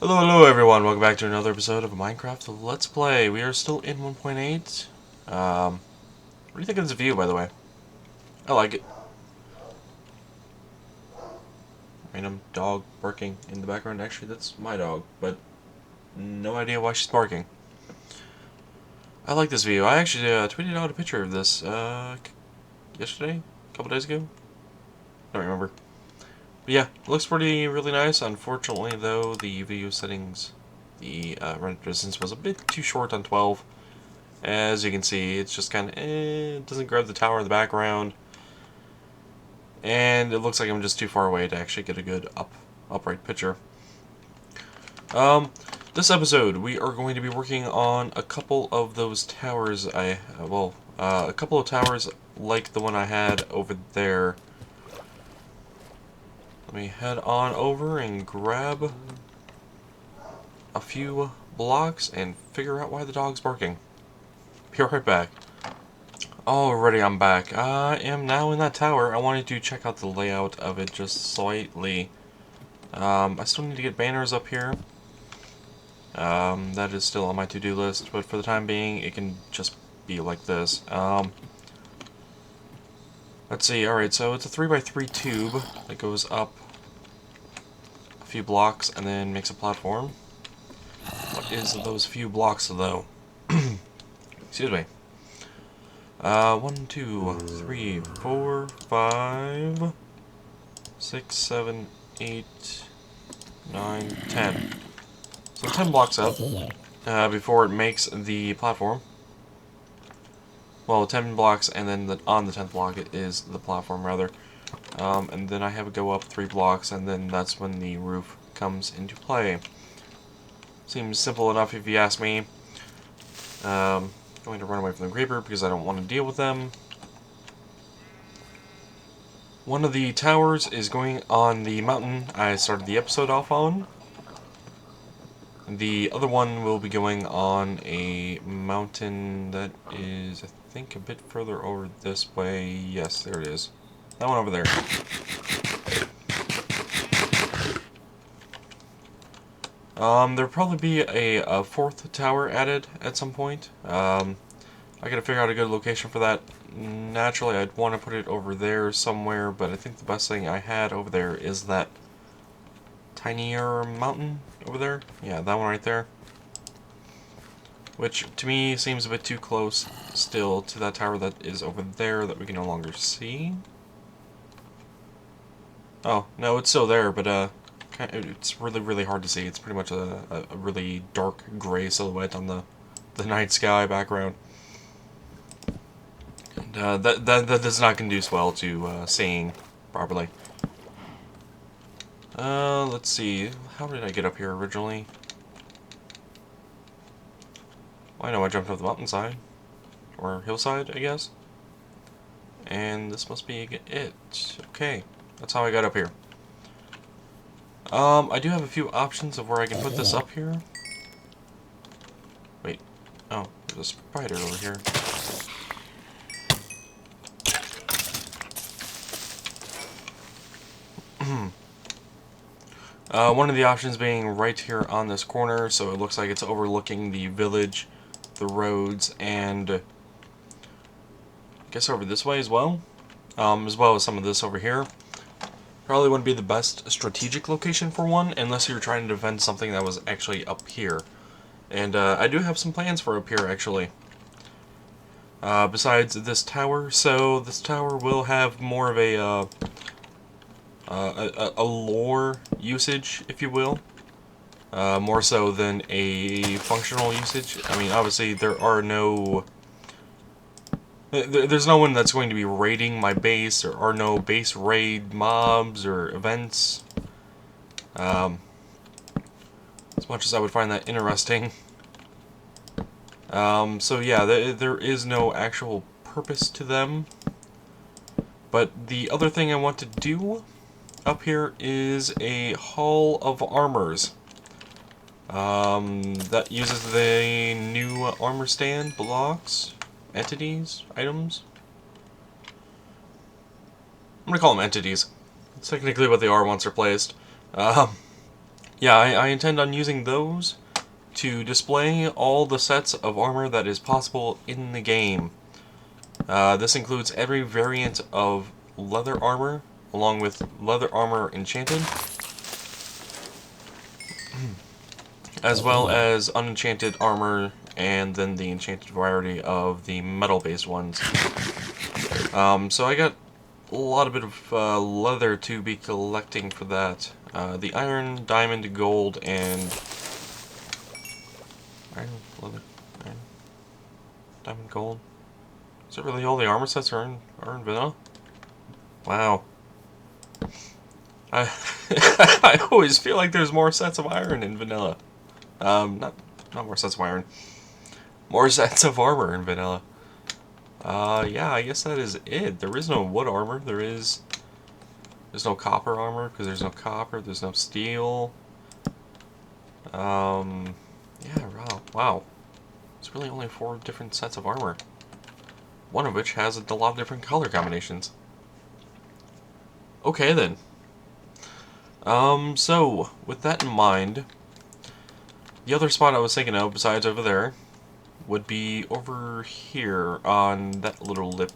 Hello everyone, welcome back to another episode of Minecraft Let's Play. We are still in 1.8. What do you think of this view, by the way? I like it. Random dog barking in the background. Actually, that's my dog, but no idea why she's barking. I like this view. I actually tweeted out a picture of this yesterday? A couple days ago? Don't remember. But yeah, it looks really nice. Unfortunately, though, the video settings, the render distance was a bit too short on 12. As you can see, it's just kind of, it doesn't grab the tower in the background. And it looks like I'm just too far away to actually get a good upright picture. This episode, we are going to be working on a couple of those towers a couple of towers like the one I had over there. Let me head on over and grab a few blocks and figure out why the dog's barking. Be right back. Alrighty, I'm back. I am now in that tower. I wanted to check out the layout of it just slightly. I still need to get banners up here. That is still on my to-do list, but for the time being, it can just be like this. Let's see, alright, so it's a 3x3 tube that goes up a few blocks and then makes a platform. What is those few blocks, though? Excuse me. 1, 2, 3, 4, 5, 6, 7, 8, 9, 10. So 10 blocks up before it makes the platform. Well, 10 blocks, and then on the 10th block it is the platform, rather. And then I have it go up 3 blocks, and then that's when the roof comes into play. Seems simple enough if you ask me. Going to run away from the creeper because I don't want to deal with them. One of the towers is going on the mountain I started the episode off on. The other one will be going on a mountain that is, I think, a bit further over this way. Yes, there it is. That one over there. There'll probably be a fourth tower added at some point. I gotta figure out a good location for that. Naturally, I'd want to put it over there somewhere, but I think the best thing I had over there is that tinier mountain over there. Yeah, that one right there. Which, to me, seems a bit too close still to that tower that is over there that we can no longer see. Oh, no, it's still there, but it's really hard to see. It's pretty much a really dark gray silhouette on the night sky background. And that does not conduce well to seeing properly. Let's see. How did I get up here originally? Well, I know I jumped off the mountainside. Or hillside, I guess. And this must be it. Okay. That's how I got up here. I do have a few options of where I can put this up here. Wait. Oh, there's a spider over here. One of the options being right here on this corner, so it looks like it's overlooking the village, the roads, and I guess over this way as well as some of this over here. Probably wouldn't be the best strategic location for one, unless you're trying to defend something that was actually up here. And I do have some plans for up here, actually. Besides this tower, so this tower will have more of a lore usage, if you will. More so than a functional usage. I mean, obviously, there's no one that's going to be raiding my base. There are no base raid mobs or events. As much as I would find that interesting. So yeah, there is no actual purpose to them. But the other thing I want to do up here is a Hall of Armors. That uses the new armor stand blocks, entities, items. I'm gonna call them entities. That's technically what they are once they're placed. Yeah, I intend on using those to display all the sets of armor that is possible in the game. This includes every variant of leather armor, along with leather armor enchanted, as well as unenchanted armor, and then the enchanted variety of the metal-based ones. So I got a lot of bit of leather to be collecting for that. The iron, diamond, gold, and iron, leather, iron, diamond, gold. Is it really all the armor sets are in vanilla? Wow. I I always feel like there's more sets of iron in vanilla. Not more sets of iron. More sets of armor in vanilla. Yeah, I guess that is it. There is no wood armor. There's no copper armor because there's no copper. There's no steel. Yeah, wow. It's really only 4 different sets of armor. One of which has a lot of different color combinations. Okay then. So with that in mind, the other spot I was thinking of besides over there would be over here on that little lip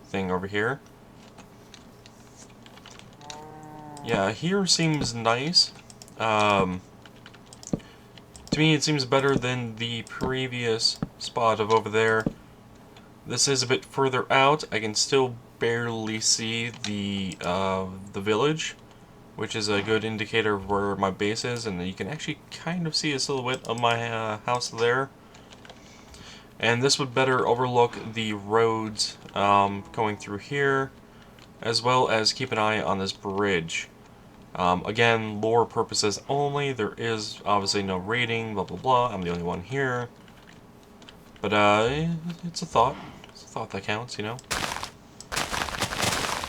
thing over here. Yeah, here seems nice. To me it seems better than the previous spot of over there. This is a bit further out. I can still barely see the village, which is a good indicator of where my base is, and you can actually kind of see a silhouette of my house there. And this would better overlook the roads going through here, as well as keep an eye on this bridge. Again, lore purposes only. There is obviously no rating, blah blah blah. I'm the only one here. But it's a thought. It's a thought that counts, you know?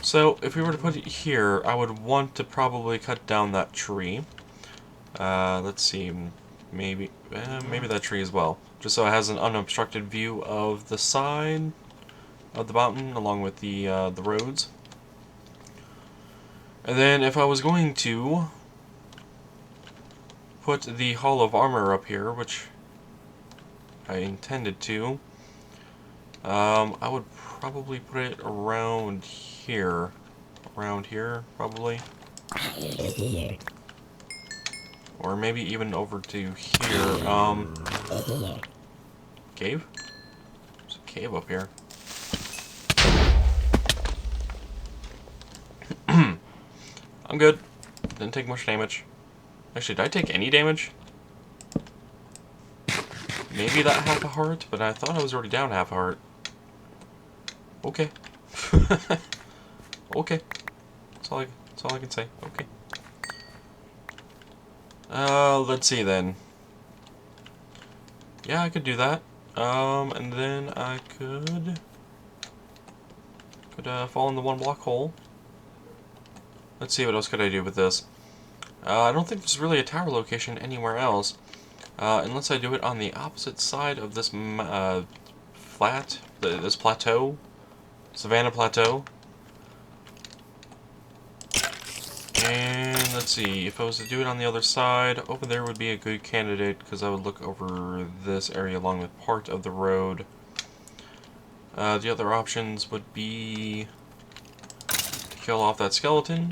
So, if we were to put it here, I would want to probably cut down that tree. Let's see, maybe that tree as well. Just so it has an unobstructed view of the side of the mountain, along with the roads. And then, if I was going to put the Hall of Armor up here, which I intended to, I would probably put it around here. Around here, probably. Or maybe even over to here. Cave? There's a cave up here. I'm good. Didn't take much damage. Actually, did I take any damage? Maybe that half a heart, but I thought I was already down half a heart. Okay. Okay. That's all I can say. Okay. Let's see then. Yeah, I could do that. And then I could fall in the 1 block hole. Let's see, what else could I do with this? I don't think there's really a tower location anywhere else. Unless I do it on the opposite side of this this plateau. Savannah Plateau. And let's see, if I was to do it on the other side, over there would be a good candidate because I would look over this area along with part of the road. The other options would be to kill off that skeleton.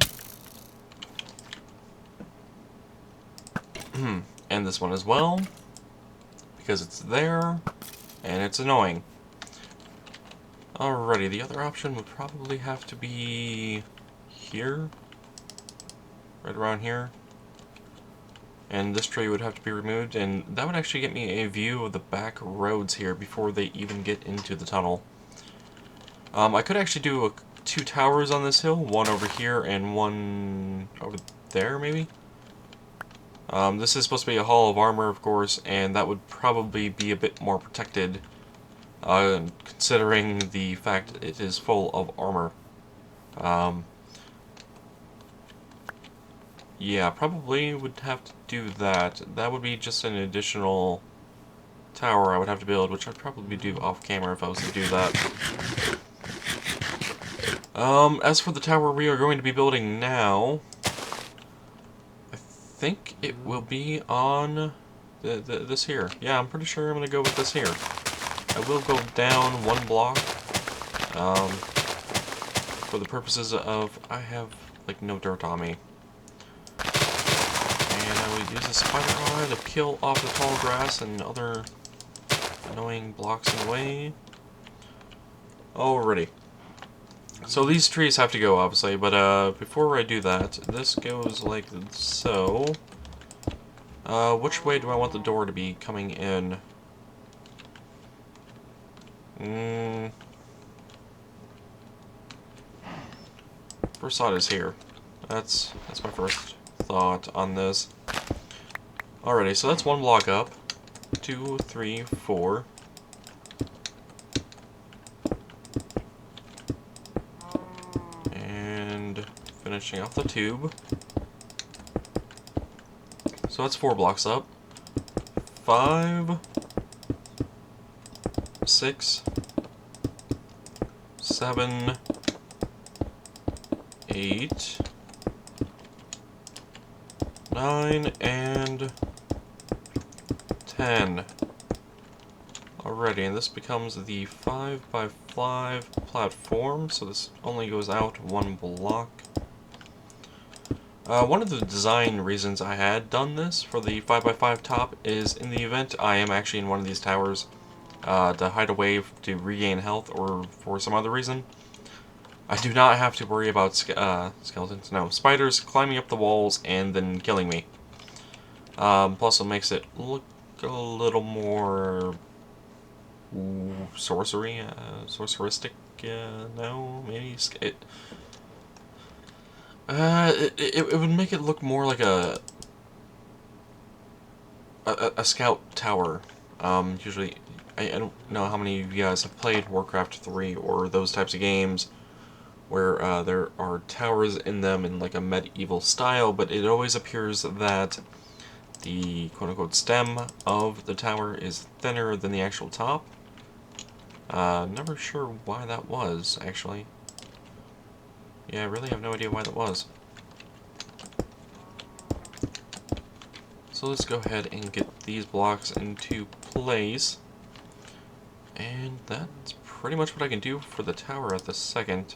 And this one as well, because it's there, and it's annoying. Alrighty, the other option would probably have to be here. Right around here. And this tree would have to be removed, and that would actually get me a view of the back roads here before they even get into the tunnel. I could actually do 2 towers on this hill, one over here and one over there, maybe? This is supposed to be a Hall of Armor, of course, and that would probably be a bit more protected, considering the fact it is full of armor. Yeah, probably would have to do that. That would be just an additional tower I would have to build, which I'd probably do off camera if I was to do that. As for the tower we are going to be building now, I think it will be on this here. Yeah, I'm pretty sure I'm going to go with this here. I will go down one block for the purposes of I have like no dirt on me. And I will use the spider eye to peel off the tall grass and other annoying blocks in the way. Alrighty. So these trees have to go, obviously, but before I do that, this goes like so. Which way do I want the door to be coming in? First thought is here. That's my first thought on this. Alrighty, so that's one block up. 2, 3, 4. And finishing off the tube. So that's 4 blocks up. 5, 6, 7, 8, 9, and 10. Alrighty, and this becomes the 5x5 platform, so this only goes out 1 block. One of the design reasons I had done this for the 5x5 top is in the event I am actually in one of these towers to hide away to regain health or for some other reason, I do not have to worry about skeletons, no, spiders climbing up the walls and then killing me. Plus it makes it look a little more sorceristic, no, maybe it would make it look more like a scout tower. Usually, I don't know how many of you guys have played Warcraft 3 or those types of games where there are towers in them in like a medieval style, but it always appears that the quote-unquote stem of the tower is thinner than the actual top. Never sure why that was, actually. Yeah, I really have no idea why that was. So let's go ahead and get these blocks into place. And that's pretty much what I can do for the tower at the second.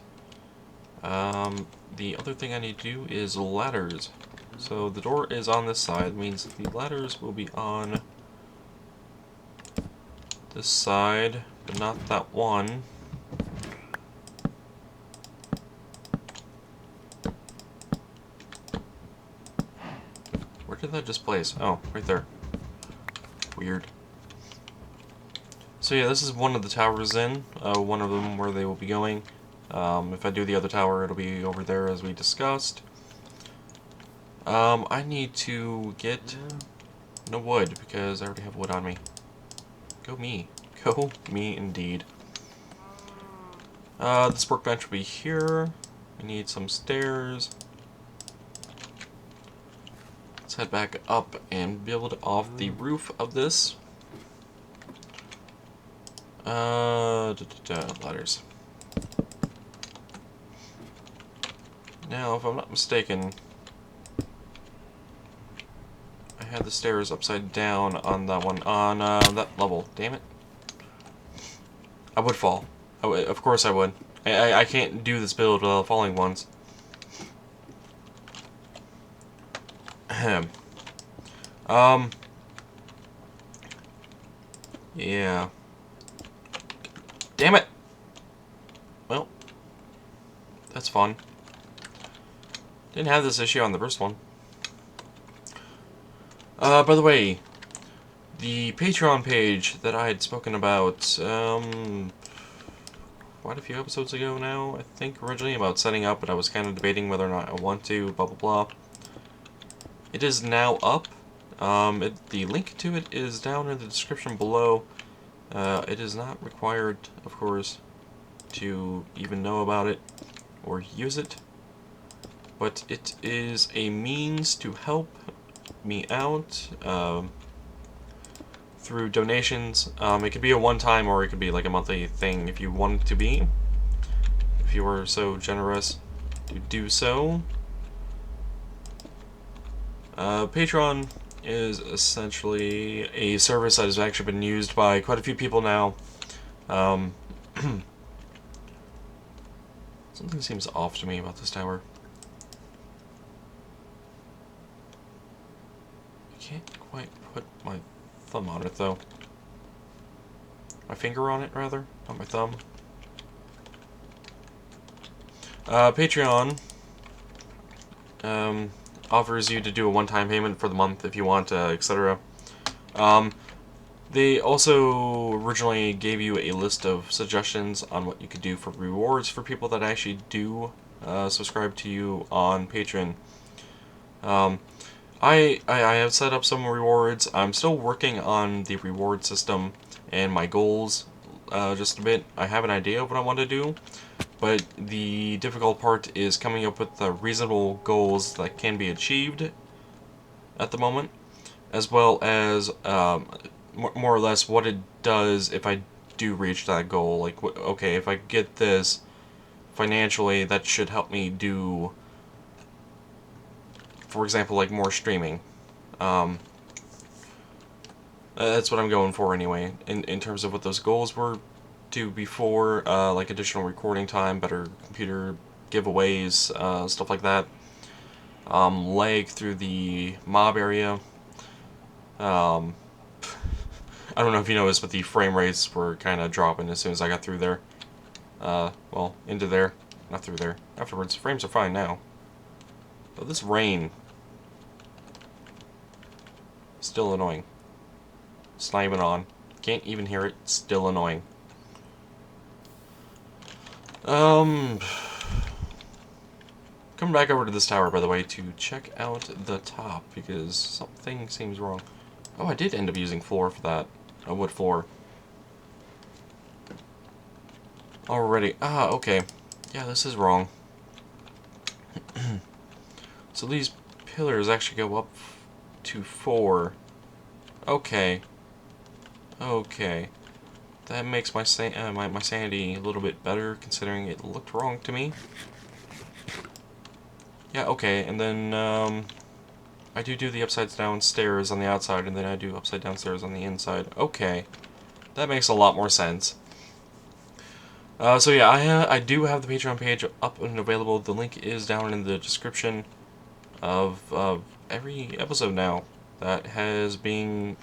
The other thing I need to do is ladders. So the door is on this side, means the ladders will be on this side, but not that one. Where did that just place? Oh, right there. Weird. So yeah, this is one of the towers in, one of them where they will be going. If I do the other tower, it'll be over there as we discussed. I need to get no wood because I already have wood on me. Go me. Go me indeed. This workbench will be here. We need some stairs. Let's head back up and build off the roof of this. Ladders. Now, if I'm not mistaken, I had the stairs upside down on that one, on that level. Damn it. I would fall. Of course I would. I can't do this build without falling once. Ahem. Yeah. Damn it! Well, that's fun. Didn't have this issue on the first one. By the way, the Patreon page that I had spoken about, quite a few episodes ago now, I think, originally, about setting up, but I was kind of debating whether or not I want to, blah blah blah. It is now up. The link to it is down in the description below. It is not required, of course, to even know about it or use it, but it is a means to help me out through donations. It could be a one-time or it could be like a monthly thing if you want it to be. If you were so generous to do so. Patreon is essentially a service that has actually been used by quite a few people now. Something seems off to me about this tower. I can't quite put my thumb on it, though. My finger on it, rather, not my thumb. Patreon offers you to do a one-time payment for the month if you want, etc. They also originally gave you a list of suggestions on what you could do for rewards for people that actually do subscribe to you on Patreon. I have set up some rewards. I'm still working on the reward system and my goals just a bit. I have an idea of what I want to do, but the difficult part is coming up with the reasonable goals that can be achieved at the moment, as well as more or less what it does if I do reach that goal. Like, okay, if I get this financially, that should help me do, for example, like more streaming. That's what I'm going for anyway, in terms of what those goals were to before, like additional recording time, better computer giveaways, stuff like that. Lag through the mob area. I don't know if you noticed, but the frame rates were kind of dropping as soon as I got through there. Well, into there. Not through there. Afterwards, frames are fine now. But this rain... still annoying. It's not even on. Can't even hear it. Still annoying. Coming back over to this tower, by the way, to check out the top, because something seems wrong. Oh, I did end up using floor for that. A wood floor. Already. Ah, okay. Yeah, this is wrong. So these pillars actually go up to 4. Okay. Okay. That makes my sanity a little bit better, considering it looked wrong to me. Yeah, okay, and then, I do the upside down stairs on the outside, and then I do upside down stairs on the inside. Okay. That makes a lot more sense. So yeah, I do have the Patreon page up and available. The link is down in the description of every episode now that is being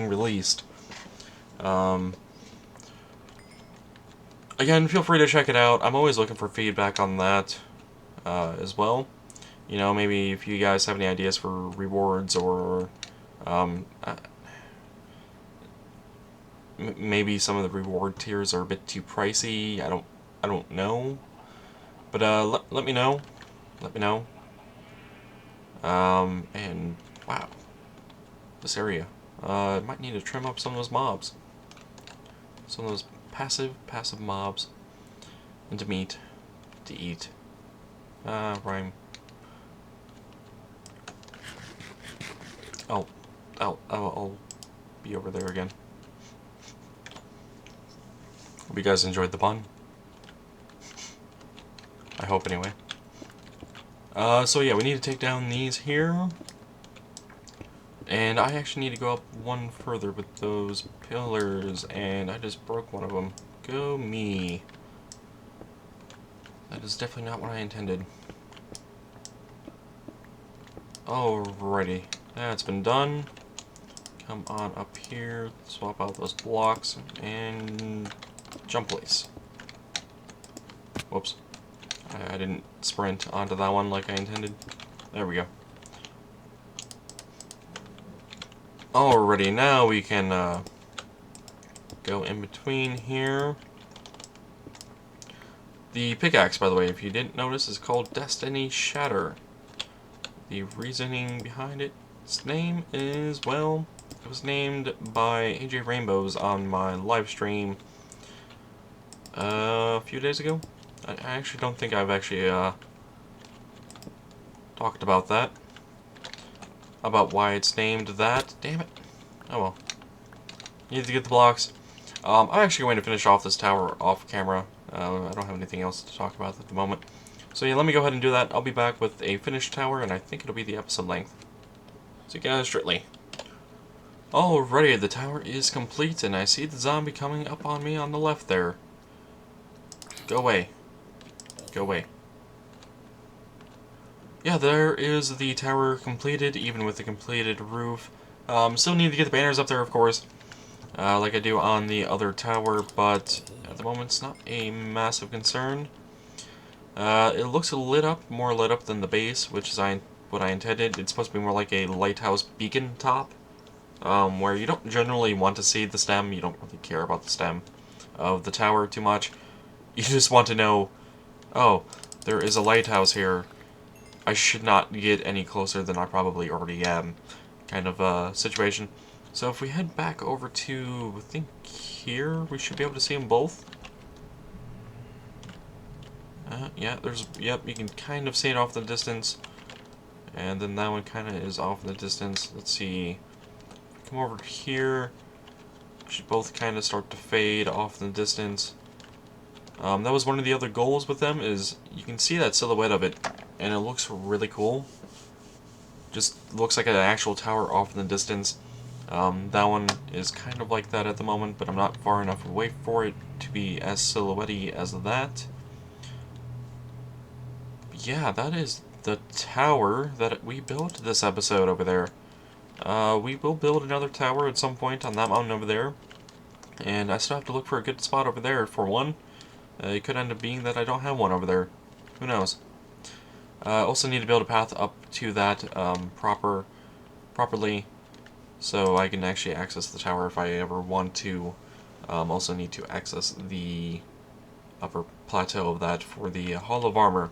released. Again, feel free to check it out. I'm always looking for feedback on that as well. You know, maybe if you guys have any ideas for rewards, or maybe some of the reward tiers are a bit too pricey. I don't know. But let me know. Let me know. And wow, this area. Might need to trim up some of those mobs. Some of those passive mobs. And to meet, to eat. Rhyme. I'll be over there again. Hope you guys enjoyed the pun. I hope anyway. So yeah, we need to take down these here. And I actually need to go up one further with those pillars, and I just broke one of them. Go me. That is definitely not what I intended. Alrighty. That's been done. Come on up here, swap out those blocks, and jump place. Whoops. I didn't sprint onto that one like I intended. There we go. Alrighty, now we can go in between here. The pickaxe, by the way, if you didn't notice, is called Destiny Shatter. The reasoning behind its name is, well, it was named by AJ Rainbows on my live stream a few days ago. I actually don't think I've actually talked about that. About why it's named that. Damn it. Oh well. Need to get the blocks. I'm actually going to finish off this tower off camera. I don't have anything else to talk about at the moment. So yeah, let me go ahead and do that. I'll be back with a finished tower, and I think it'll be the episode length. So guys, strictly. Alrighty, the tower is complete, and I see the zombie coming up on me on the left there. Go away. Go away. Yeah, there is the tower completed, even with the completed roof. Still need to get the banners up there, of course, like I do on the other tower, but at the moment it's not a massive concern. It looks more lit up than the base, which is what I intended. It's supposed to be more like a lighthouse beacon top, where you don't generally want to see the stem. You don't really care about the stem of the tower too much. You just want to know, oh, there is a lighthouse here. I should not get any closer than I probably already am, kind of situation. So if we head back over to, I think here, we should be able to see them both. Yeah, yep, you can kind of see it off in the distance. And then that one kind of is off in the distance. Let's see. Come over here. Should both kind of start to fade off in the distance. That was one of the other goals with them, is you can see that silhouette of it, and it looks really cool. Just looks like an actual tower off in the distance. That one is kind of like that at the moment, but I'm not far enough away for it to be as silhouette-y as that. Yeah, that is the tower that we built this episode over there. We will build another tower at some point on that mountain over there. And I still have to look for a good spot over there for one. It could end up being that I don't have one over there. Who knows? I also need to build a path up to that properly, so I can actually access the tower if I ever want to. Also need to access the upper plateau of that for the Hall of Armor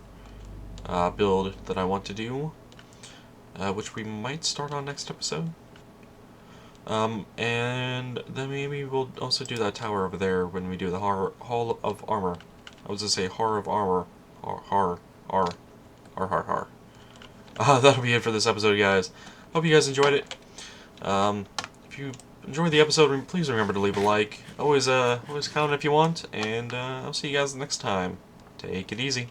build that I want to do, which we might start on next episode. And then maybe we'll also do that tower over there when we do the Hall of Armor. I was going to say Har of Armor. Har. That'll be it for this episode, guys. Hope you guys enjoyed it. If you enjoyed the episode, please remember to leave a like. Always comment if you want, and I'll see you guys next time. Take it easy.